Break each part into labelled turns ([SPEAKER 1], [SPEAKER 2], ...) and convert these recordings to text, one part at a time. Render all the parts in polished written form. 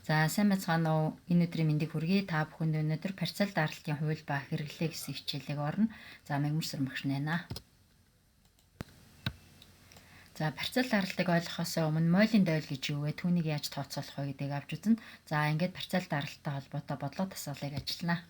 [SPEAKER 1] За сайн байцгаана уу? Энэ өдрийн мэндийг хүргэе. Та бүхэнд өнөөдөр парцал даралтын хууль ба хэрэглээ гэсэн хичээлийг орно. За мэгмэрсэр багш нэнэ. За парцал даралтыг ойлгохоос өмнө мойлын дойл гэж юу вэ? Түүнийг яаж тооцоолох вэ гэдгийг авч үзнэ. За ингээд парцал даралттай холбоотой бодлого тасгалыг ажиллана.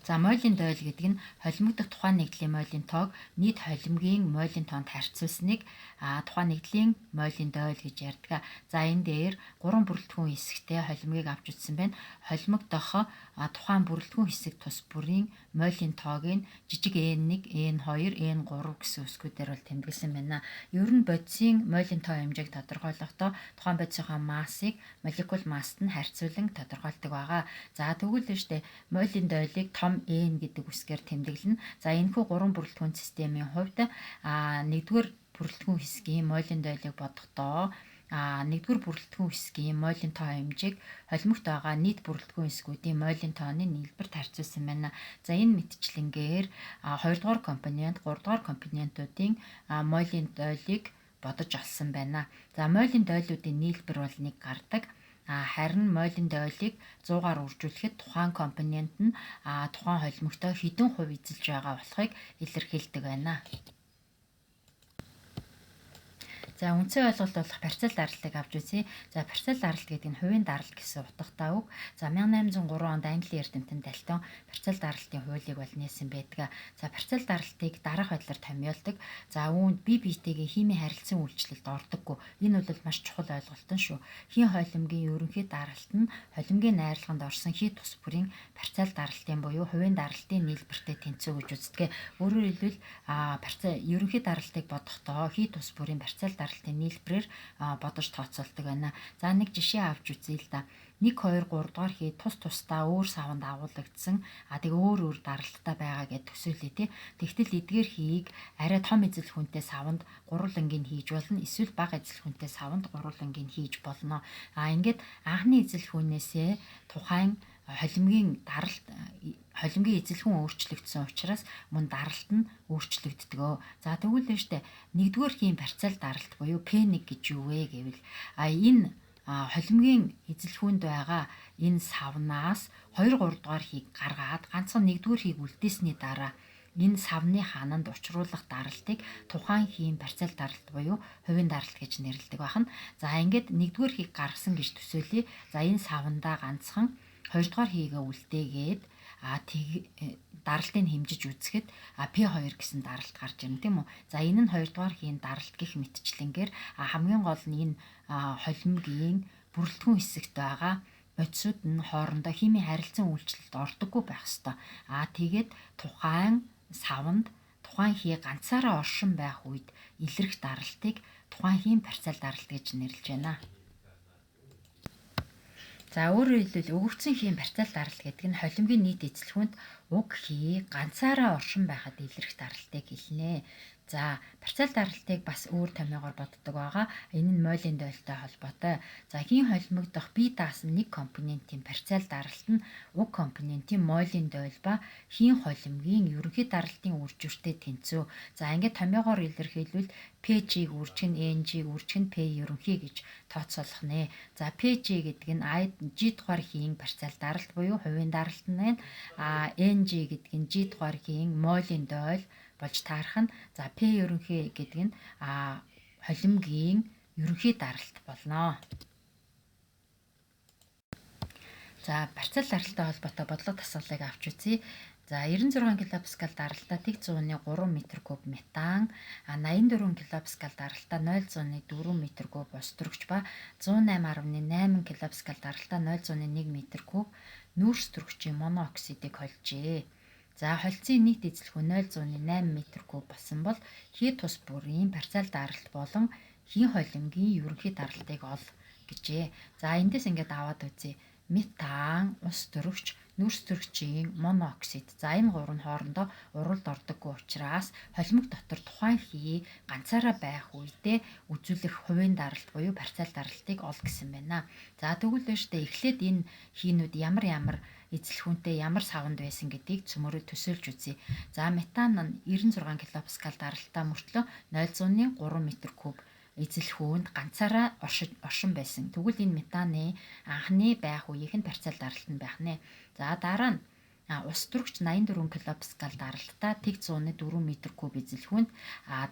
[SPEAKER 1] За мойлын дойл гэдэг нь холимогдох тухайн нэгдлийн мойлын тоог нийт холимгийн мойлын тоонд харьцуулсныг тухайн нэгдлийн мойлын дойл гэж ярьдаг. За энэ дээр 3 бүрэлдэхүүн хэсэгтэй холимгийг авч үзсэн байна. Холимогдох тухайн бүрэлдэхүүн хэсэг тус бүрийн мойлын тоогийг жижиг n1, n2, n3 гэсэн үсгүүдээр бол тэмдэглэсэн байна. Ер нь бодисын мойлын тоо хэмжээг тодорхойлохдоо тухайн бодисынхаа массыг молекул массад нь харьцуулан тодорхойлдог байгаа. За тэгвэл нь штэ мойлын дойлыг том n гэдэг үсгээр тэмдэглэнэ. За энэхүү 3 бүрэлдэхүүн системийн хувьд нэгдүгээр бүрэлдэхүүн хэсгийн мойлын дойлыг бодохдоо нэгдүгээр бүрэлдэхүүн хэсгийн мойлын тоо хэмжээг холимогт байгаа нийт бүрэлдэхүүн хэсгүүдийн мойлын тооны нийлбэрт харьцуулсан байна. За энэ мэтчлэнгээр 2 дугаар компонент, 3 дугаар компонентуудын мойлын дойлыг бодож олсон байна. За мойлын дойлуудын нийлбэр бол 1 гардаг. Харин мойлын дойлыг 100-аар үржүүлэхэд тухайн компонент нь тухайн холимогтой хэдэн хувь эзэлж байгаа болохыг илэрхийлдэг байна. За үндсэн ойлголт болох парцал даралтыг авч үзье. За парцал даралт гэдэг нь хувийн даралт гэсэн утгатай үг. За 1803 онд Английн эрдэмтэн Далтон парцал даралтын хуулийг бол нээсэн байдаг. За парцал даралтыг дараах байдлаар томьёолдог. За үүнд бие биетэйгээ химийн харилцан үйлчлэлд ордоггүй. Энэ бол маш чухал ойлголтон шүү. Хийн холимгийн ерөнхий даралт нь холимгийн найрлаганд орсон хий тус бүрийн парцал даралтын буюу хувийн даралтын нийлбэртэй тэнцүү гэж үздэг. Өөрөөр хэлбэл ерөнхий даралтыг бодохдоо хий тус бүрийн парцал даралтын нийлбэрээр бодож тооцоолдог байна. За нэг жишээ авч үзье л да. 1, 2, 3 дугаар хий тус тусдаа өөр савнд агуулгдсан тэг өөр даралттай байгаа гэж төсөөлье тий. Тэгтэл эдгээр хийг арай том эзэл хүнтэй савнд гурвангийн хийж болно. Эсвэл бага эзэл хүнтэй савнд гурвангийн хийж болно. Ингээд анхны эзэл хүнээсээ тухайн холимгийн эзэлхэн өөрчлөгдсөн учраас мөн даралт нь өөрчлөгддөг. За тэгвэл нь штэ нэгдүгээр хийн парцал даралт буюу P1 гэж юу вэ гэвэл энэ холимгийн эзэлхүүнд байгаа энэ савнаас 2, 3 дугаар хийг гаргаад ганцхан нэгдүгээр хийг үлдээсний дараа энэ савны хаананд учруулах даралтыг тухайн хийн парцал даралт буюу хувийн даралт гэж нэрлэдэг байна. За ингээд нэгдүгээр хийг гаргасан гэж төсөөлье. За энэ савндаа ганцхан 2 дугаар хийгээ үлдээгээд даралтыг хэмжиж үзэхэд P2 гэсэн даралт гарч ирнэ тийм үү. За энэ нь 2 дугаар хийн даралт гэх мэтчлэнгээр хамгийн гол нь энэ холимгийн бүрэлдэхүүн хэсэгт байгаа бодисууд нь хоорондоо химийн харилцан үйлчлэлд ордоггүй байх ёстой. Тэгээд тухайн савнд тухайн хий ганцаараа оршин байх үед илрэх даралтыг тухайн хийн парцал даралт гэж нэрлэж байна. За өөрөөр хэлбэл өгөгдсөн хийн парцал даралт гэдэг нь холимгийн нийт эзэлхүүнд уг хий ганцаараа оршин байхад илрэх даралтыг хэлнэ. За парцал даралтыг бас өөр томьёогоор боддог байгаа. Энэ нь мойлын дойлтой холбоотой. За хийн холимогдох бие даасан нэг компонентийн парцал даралт нь уг компонентийн мойлын дойл ба хийн холимгийн ерөнхий даралтын үржүүртэй тэнцүү. За ингээд томьёогоор илэрхийлвэл PG-г үржих нь NG-г үржих нь P ерөнхий гэж тооцоолох нэ. За PG гэдэг нь G дугаар хийн парцал даралт буюу хувийн даралт нь NG гэдэг нь G дугаар хийн мойлын дойл болж таарах нь. За P ерөнхий гэдэг нь холимгийн ерөнхий даралт болно. За парцал даралттай холбоотой бодлого тасгалыг авч үзье. За 96 кПа даралтаа тэг 100-ны 3 м3 метан, 84 кПа даралтаа 0.4 м3 ус төрөгч ба 108.8 кПа даралтаа 0.1 м3 нүүрс төрөгчийн монооксидыг холжээ. За холцын нийт эзэлхүүн 0.8 м3 болсон бол хий тус бүрийн парцал даралт болон хийн холимгийн ерөнхий даралтыг ол гэжээ. За эндээс ингээд аваад үзье. Метан, ус төрөгч, нүүрс төрөгчийн монооксид. За энэ гурав нь хоорондоо уралд ордоггүй учраас холимог дотор тухайн хий ганцаараа байх үедээ үзүүлэх хувийн даралт буюу парцал даралтыг ол гэсэн байна. За тэгвэл нь штэ эхлээд энэ хийнүүд ямар эзэлхүүнтэй ямар савнд байсан гэдгийг цөмөрөд төсөөлж үзье. За метан нь 96 кПа даралтаа мөртлөө 0.3 м3 эзэлхүүнд ганцаараа оршин байсан. Тэгвэл энэ метаны анхны байх үеийнх нь парцел даралтанд байх нэ. За дараа нь ус төрөгч 84 кПа даралтаа тэг 104 м3 эзэлхүүнд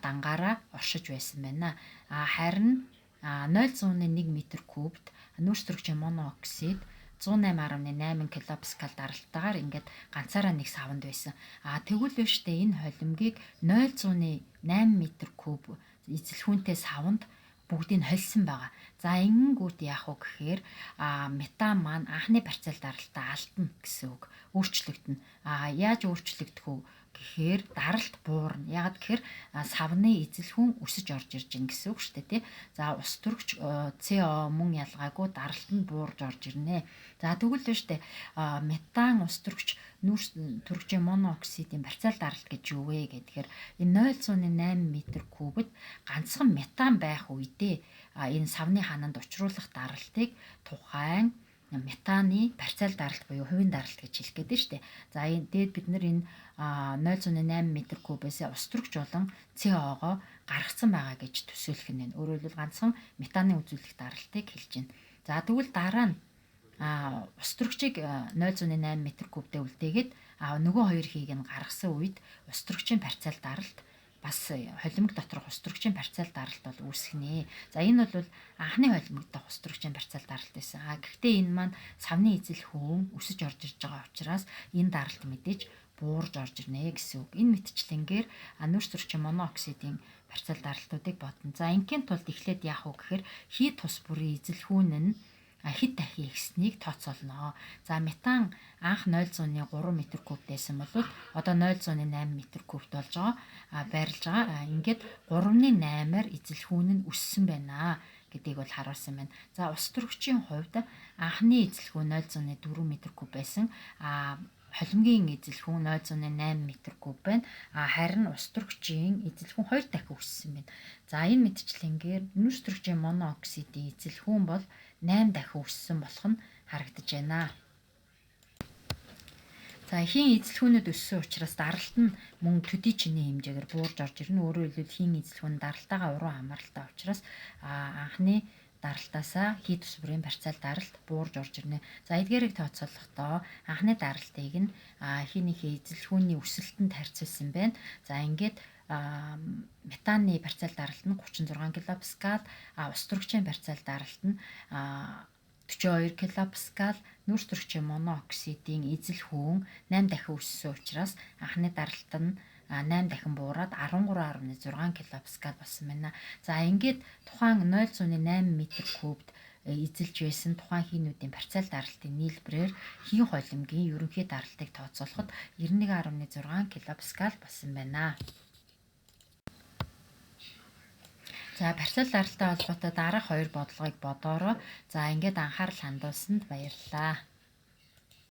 [SPEAKER 1] дангаараа оршиж байсан байна. Харин 0.1 м3-д нүүрс төрөгчийн монооксид 108.8 кПа даралтаагаар ингээд ганцаараа нэг савнд байсан. Тэгвэл биш үү энэ холимгийг 0.8 м3 эзэлхүүнтэй савнд бүгдийг холсон байгаа. За ингэнгүүт яах вэ гэхээр метан маань анхны парцел даралтаа алдна гэсэн үг. Өөрчлөгдөнө. Яаж өөрчлөгдөх вэ гэхээр даралт буурна. Яагаад гэхээр савны эзэлхүүн өсөж орж ирж байна гэсэн үг шүү дээ, тий. За ус төрөгч CO мөн ялгаагүй даралт нь буурж орж ирнэ. За тэгвэл биш үү метан ус төрөгч нүүрс төрөгчийн монооксидын парцел даралт гэж юу вэ гэхээр энэ 0.8 м3-д ганцхан метан байх үедээ энэ савны хананд учруулах даралтыг тухайн метаны парцел даралт буюу хувийн даралт гэж хэлэх гээд нь шүү дээ. За энэ дээд бид нар энэ 0.8 м3-ээс ус төрөгч болон CO-го гаргацсан байгаа гэж төсөөлөх нь. Өөрөөр хэлбэл ганцхан метаны үзүүлэх даралтыг хэлж байна. За тэгвэл дараа нь ус төрөгчийг 0.8 м3-д үлдээгээд нөгөө хоёр хийг нь гаргасан үед ус төрөгчийн парцел даралт бас холимог доторх ус төрөгчийн парцел даралт бол үүсгэнэ. За энэ бол анхны холимог дох ус төрөгчийн парцел даралт байсан. Гэхдээ энэ маань савны эзэлхүүн өсөж орж ирж байгаа учраас энэ даралт мэдээж буурж орж ирнэ гэсэн үг. Энэ мэтчлэнгээр нүүрс төрөгчийн монооксидын парцел даралтуудыг бодно. За ингийн тулд эхлээд яах вэ гэхээр хий тус бүрийн эзэлхүүн нь хэд дахин ихснийг тооцоолно. За метан анх 0.3 м3 байсан бол одоо 0.8 м3 болж байгаа. Байрлаж байгаа. Ингээд 3.8-аар эзэлхүүн нь өссөн байна гэдгийг бол харуулсан байна. За ус төрөгчийн хувьд анхны эзэлхүүн 0.4 м3 байсан. Холимгийн эзэлхүүн 0.8 м3 байна. Харин ус төрөгчийн эзэлхүүн 2 дахин өссөн байна. За энэ мэтчлэнгээр нүүрс төрөгчийн монооксидын эзэлхүүн бол 8 дахин өссөн болох нь харагдаж байна. За хийн эзэлхүүнүүд өссөн учраас даралт нь мөн төдий чиний хэмжээгээр буурж орж ирнэ. Өөрөөр хэлбэл хийн эзэлхүүн даралтаагаа уруу хамааралтай учраас анхны даралтаасаа хий тус бүрийн парцел даралт буурж орж ирнэ. За эдгээрийг тооцоолохдоо анхны даралтыг нь хийнийхээ эзэлхүүний өсөлтөнд харьцуулсан байна. За ингээд метаны парцел даралт нь 36 кПа, ус төрөгчийн парцел даралт нь 42 кПа, нүүрс төрөгчийн монооксидын эзэлхүүн 8 дахин өссөн учраас анхны даралт нь 8 дахин буураад 13.6 кПа болсон байна. За ингээд тухайн 0.8 м3-д эзэлж байсан тухайн хийнүүдийн парцел даралтын нийлбэрээр хийн холимгийн ерөнхий даралтыг тооцоолоход 91.6 кПа болсон байна. За парцел даралтай холбоотой дараах хоёр бодлогыг бодоорой. За ингээд анхаарал хандуулсанд баярлалаа.